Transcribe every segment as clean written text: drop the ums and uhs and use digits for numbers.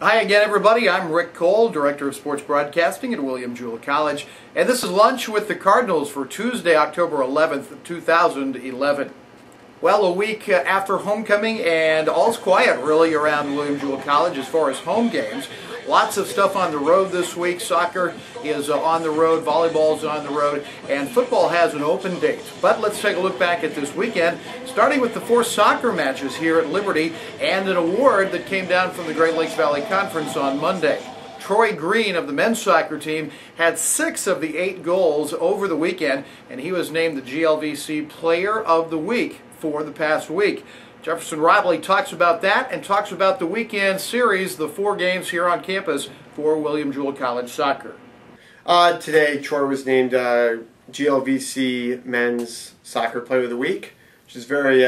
Hi again, everybody. I'm Rick Cole, Director of Sports Broadcasting at William Jewell College, and this is Lunch with the Cardinals for Tuesday, October 11th, 2011. Well, a week after homecoming, and all's quiet really around William Jewell College as far as home games. Lots of stuff on the road this week. Soccer is on the road, volleyball is on the road, and football has an open date. But let's take a look back at this weekend, starting with the 4 soccer matches here at Liberty and an award that came down from the Great Lakes Valley Conference on Monday. Troy Green of the men's soccer team had 6 of the 8 goals over the weekend, and he was named the GLVC Player of the Week for the past week. Jefferson Robley talks about that and talks about the weekend series, the 4 games here on campus for William Jewell College soccer. Today, Troy was named GLVC Men's Soccer Player of the Week, which is very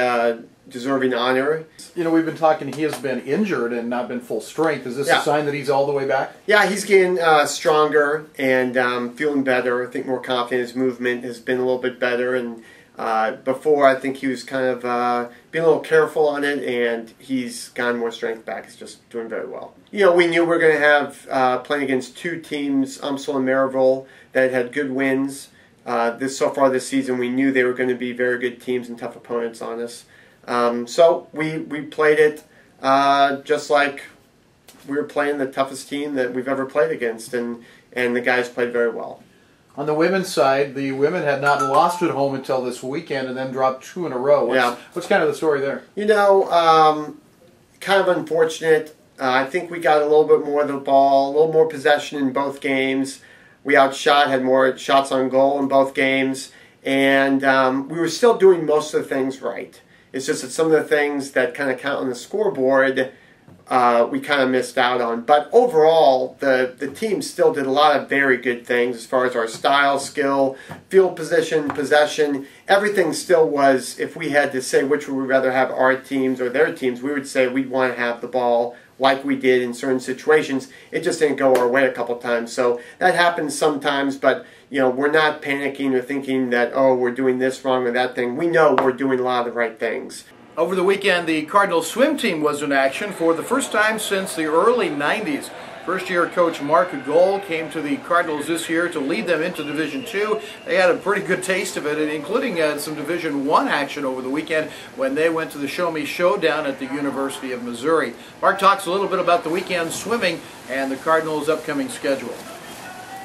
deserving honor. You know, we've been talking, he has been injured and not been full strength. Is this a sign that he's all the way back? Yeah, he's getting stronger and feeling better. I think more confident. His movement has been a little bit better, and before I think he was kind of being a little careful on it, and he's gotten more strength back. He's just doing very well. You know, we knew we were going to have playing against 2 teams, Umsel and Maryville, that had good wins. So far this season, we knew they were going to be very good teams and tough opponents on us. So we played it just like we were playing the toughest team that we've ever played against, and the guys played very well. On the women's side, the women had not lost at home until this weekend and then dropped 2 in a row. What's kind of the story there? You know, kind of unfortunate. I think we got a little bit more of the ball, a little more possession in both games. We outshot, had more shots on goal in both games, and we were still doing most of the things right. It's just that some of the things that kind of count on the scoreboard, we kind of missed out on. But overall, the team still did a lot of very good things as far as our style, skill, field position, possession. Everything still was, if we had to say which would we rather have, our teams or their teams, we would say we'd want to have the ball like we did in certain situations. It just didn't go our way a couple times. So that happens sometimes, but you know, we're not panicking or thinking that, oh, we're doing this wrong or that thing. We know we're doing a lot of the right things. Over the weekend, the Cardinals swim team was in action for the first time since the early 90s. First-year coach Mark Goll came to the Cardinals this year to lead them into Division II. They had a pretty good taste of it, including some Division I action over the weekend when they went to the Show Me Showdown at the University of Missouri. Mark talks a little bit about the weekend swimming and the Cardinals' upcoming schedule.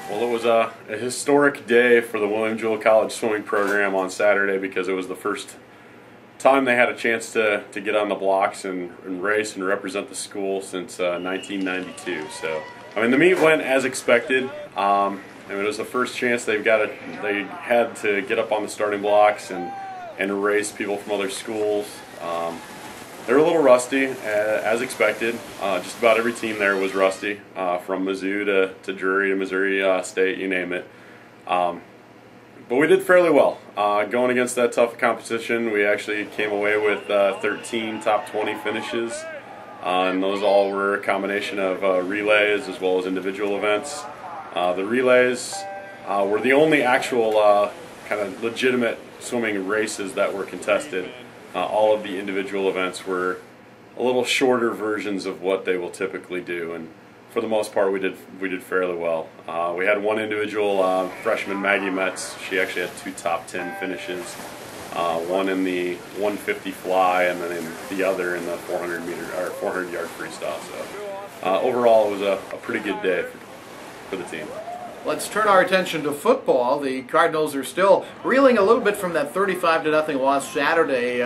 Well, it was a historic day for the William Jewell College swimming program on Saturday because it was the first time they had a chance to get on the blocks and race and represent the school since 1992. So, I mean, the meet went as expected. I mean, it was the first chance they had to get up on the starting blocks and race people from other schools. They were a little rusty, as expected. Just about every team there was rusty, from Mizzou to Drury to Missouri State, you name it. But we did fairly well. Going against that tough competition, we actually came away with 13 top 20 finishes, and those all were a combination of relays as well as individual events. The relays were the only actual kind of legitimate swimming races that were contested. All of the individual events were a little shorter versions of what they will typically do, and for the most part, we did fairly well. We had one individual, freshman Maggie Metz. She actually had 2 top 10 finishes, one in the 150 fly, and then the other in the 400-yard freestyle. So overall, it was a pretty good day for the team. Let's turn our attention to football. The Cardinals are still reeling a little bit from that 35-0 loss Saturday,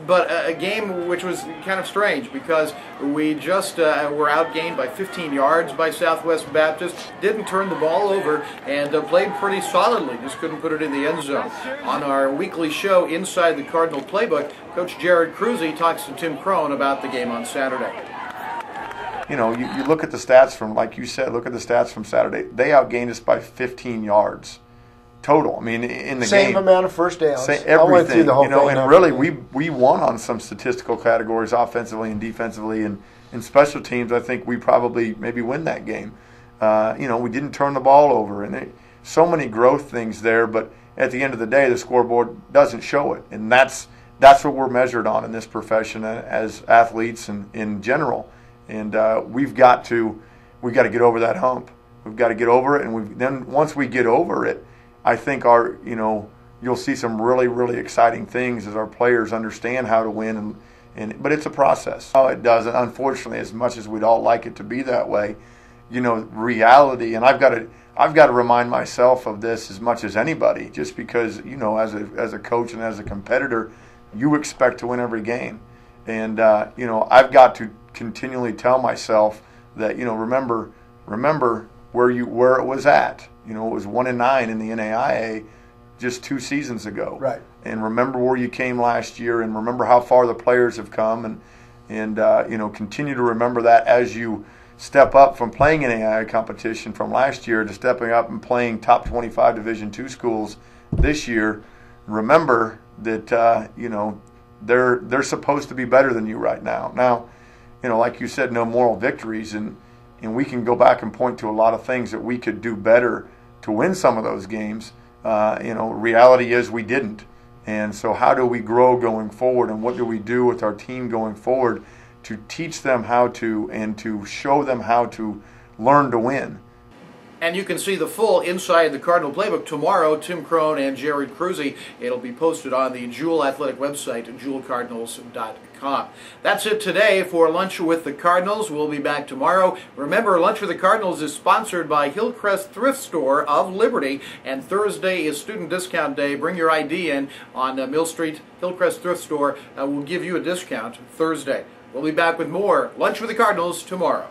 but a game which was kind of strange because we just were outgained by 15 yards by Southwest Baptist, didn't turn the ball over, and played pretty solidly, just couldn't put it in the end zone. On our weekly show, Inside the Cardinal Playbook, Coach Jared Cruzy talks to Tim Crone about the game on Saturday. You know, you look at the stats from, like you said, look at the stats from Saturday. They outgained us by 15 yards total. I mean, in the game. Same amount of first downs. Everything. I went through the whole thing. And really, we won on some statistical categories, offensively and defensively, and in special teams. I think we probably maybe win that game. You know, we didn't turn the ball over, and so many growth things there. But at the end of the day, the scoreboard doesn't show it, and that's what we're measured on in this profession as athletes and in general. and we've got to get over that hump. We've got to get over it, and then once we get over it, I think you'll see some really, really exciting things as our players understand how to win. But it's a process. It doesn't, unfortunately, as much as we'd all like it to be that way. Reality, and I've got to remind myself of this as much as anybody, just because as a coach and as a competitor, you expect to win every game, and I've got to continually tell myself that remember where it was at. It was 1-9 in the NAIA just 2 seasons ago. Right. And remember where you came last year, and remember how far the players have come, and continue to remember that as you step up from playing in NAIA competition from last year to stepping up and playing top 25 Division II schools this year. Remember that they're supposed to be better than you right now. Now, like you said, no moral victories, and we can go back and point to a lot of things that we could do better to win some of those games. Reality is we didn't. And so how do we grow going forward, and what do we do with our team going forward to teach them how to, and to show them how to learn to win? And you can see the full Inside the Cardinal Playbook tomorrow, Tim Crone and Jared Cruzy. It'll be posted on the Jewel Athletic website, jewelcardinals.com. That's it today for Lunch with the Cardinals. We'll be back tomorrow. Remember, Lunch with the Cardinals is sponsored by Hillcrest Thrift Store of Liberty, and Thursday is Student Discount Day. Bring your ID in on Mill Street. Hillcrest Thrift Store will give you a discount Thursday. We'll be back with more Lunch with the Cardinals tomorrow.